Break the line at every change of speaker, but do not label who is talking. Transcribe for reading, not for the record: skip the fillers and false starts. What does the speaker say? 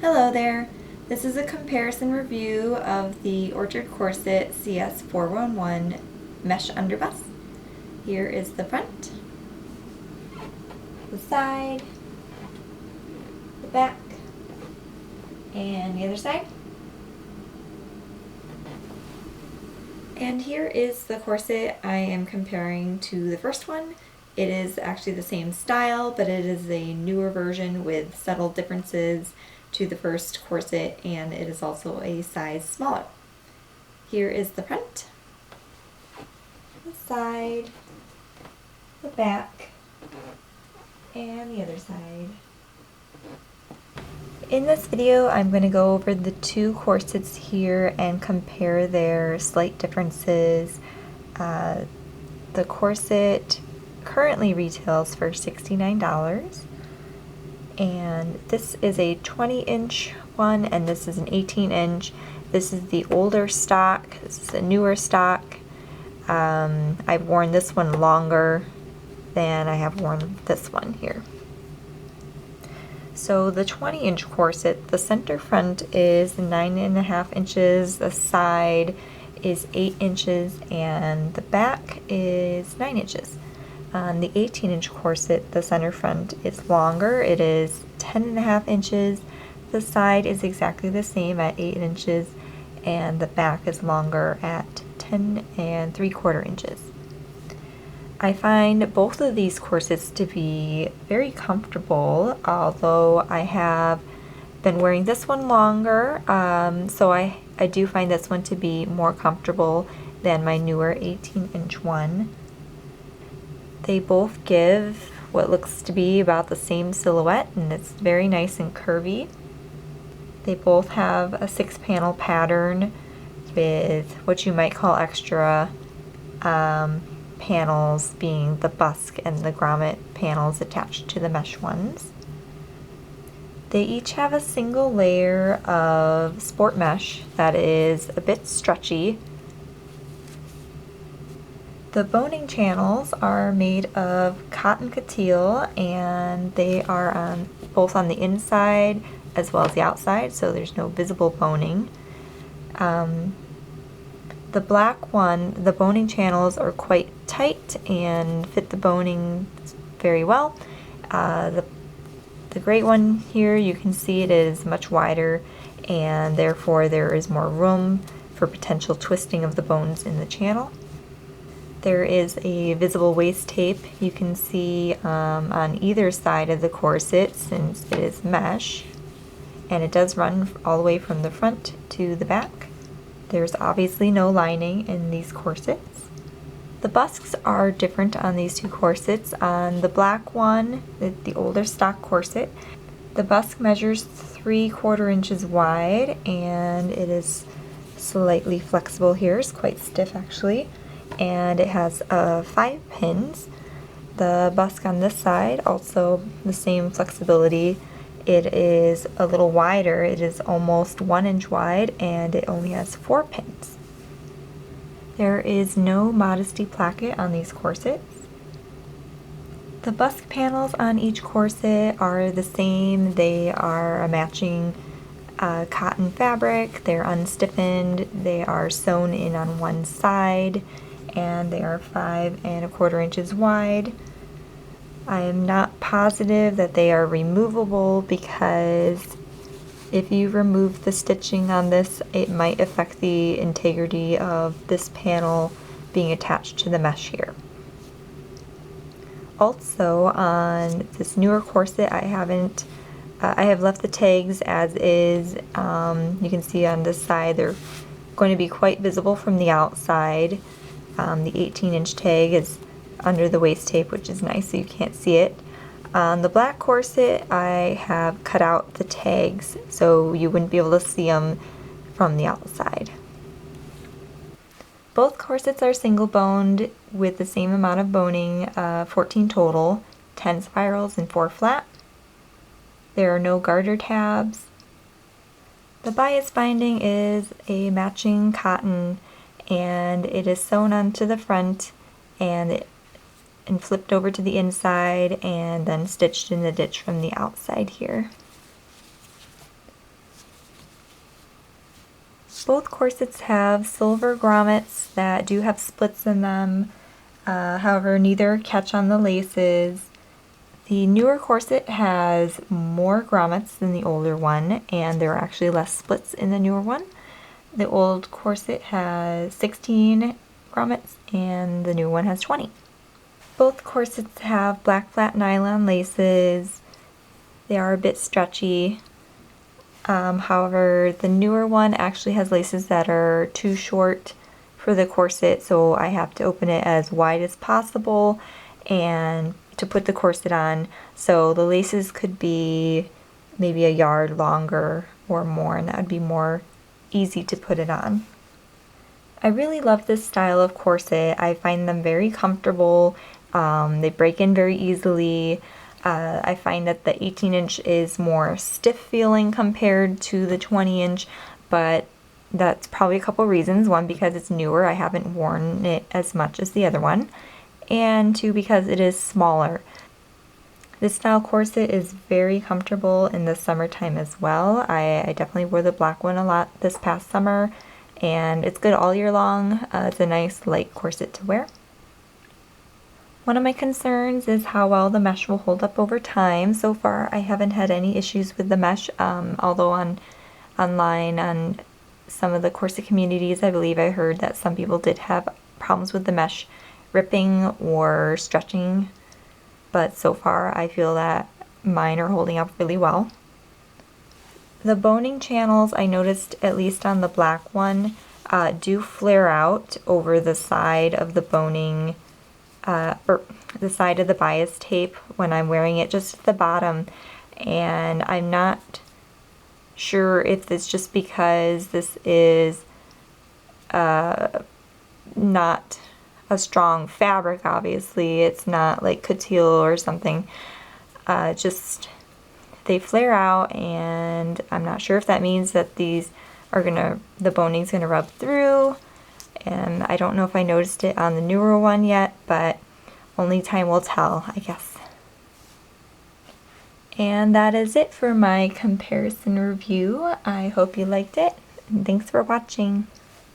Hello there. This is a comparison review of the Orchard Corset CS-411 mesh underbust. Here is the front, the side, the back, and the other side. And here is the corset I am comparing to the first one. It is actually the same style, but it is a newer version with subtle differences to the first corset, and it is also a size smaller. Here is the front, the side, the back, and the other side. In this video, I'm going to go over the two corsets here and compare their slight differences. The corset currently retails for $69, and this is a 20-inch one, and this is an 18-inch. This is the older stock. This is a newer stock. I've worn this one longer than I have worn this one here. So the 20-inch corset, the center front is 9.5 inches, the side is 8 inches, and the back is 9 inches. On the 18-inch corset, the center front is longer. It is 10.5 inches. The side is exactly the same at 8 inches, and the back is longer at 10.75 inches. I find both of these corsets to be very comfortable, although I have been wearing this one longer, so I do find this one to be more comfortable than my newer 18-inch one. They both give what looks to be about the same silhouette, and it's very nice and curvy. They both have a 6-panel pattern with what you might call extra panels, being the Busks and the Grommet panels attached to the mesh ones. They each have a single layer of sport mesh that is a bit stretchy. The boning channels are made of cotton coutil, and they are both on the inside as well as the outside, so there's no visible boning. The black one, the boning channels are quite tight and fit the boning very well. The gray one here, you can see it is much wider, and therefore there is more room for potential twisting of the bones in the channel. There is a visible waist tape you can see on either side of the corset, since it is mesh, and it does run all the way from the front to the back. There's obviously no lining in these corsets. The busks are different on these two corsets. On the black one, the older stock corset, the busk measures 3/4 inches wide, and it is slightly flexible here. It's quite stiff actually, and it has 5 pins. The busk on this side, also the same flexibility. It is a little wider. It is almost 1 inch wide, and it only has 4 pins. There is no modesty placket on these corsets. The busk panels on each corset are the same. They are a matching cotton fabric. They're unstiffened. They are sewn in on one side, and they are 5.25 inches wide. I am not positive that they are removable, because if you remove the stitching on this, it might affect the integrity of this panel being attached to the mesh here. Also, on this newer corset, I have left the tags as is. You can see on this side they're going to be quite visible from the outside. The 18-inch tag is under the waist tape, which is nice, so you can't see it. On the black corset, I have cut out the tags so you wouldn't be able to see them from the outside. Both corsets are single boned with the same amount of boning, 14 total, 10 spirals and 4 flat. There are no garter tabs. The bias binding is a matching cotton, and it is sewn onto the front and flipped over to the inside, and then stitched in the ditch from the outside here. Both corsets have silver grommets that do have splits in them. However, neither catch on the laces. The newer corset has more grommets than the older one, and there are actually less splits in the newer one. The old corset has 16 grommets and the new one has 20. Both corsets have black flat nylon laces. They are a bit stretchy. However, the newer one actually has laces that are too short for the corset, so I have to open it as wide as possible and to put the corset on. So the laces could be maybe a yard longer or more, and that would be more easy to put it on. I really love this style of corset. I find them very comfortable. They break in very easily. I find that the 18-inch is more stiff feeling compared to the 20-inch, but that's probably a couple reasons. One, because it's newer, I haven't worn it as much as the other one, and two, because it is smaller. This style corset is very comfortable in the summertime as well. I definitely wore the black one a lot this past summer, and it's good all year long. It's a nice light corset to wear. One of my concerns is how well the mesh will hold up over time. So far, I haven't had any issues with the mesh, although online on some of the corset communities, I believe I heard that some people did have problems with the mesh ripping or stretching, but so far I feel that mine are holding up really well. The boning channels, I noticed at least on the black one, do flare out over the side of the boning, or the side of the bias tape when I'm wearing it, just at the bottom, and I'm not sure if it's just because this is not a strong fabric. Obviously it's not like couture or something, just they flare out, and I'm not sure if that means that these are the boning's gonna rub through, and I don't know if I noticed it on the newer one yet, but only time will tell, I guess. And that is it for my comparison review. I hope you liked it, and thanks for watching.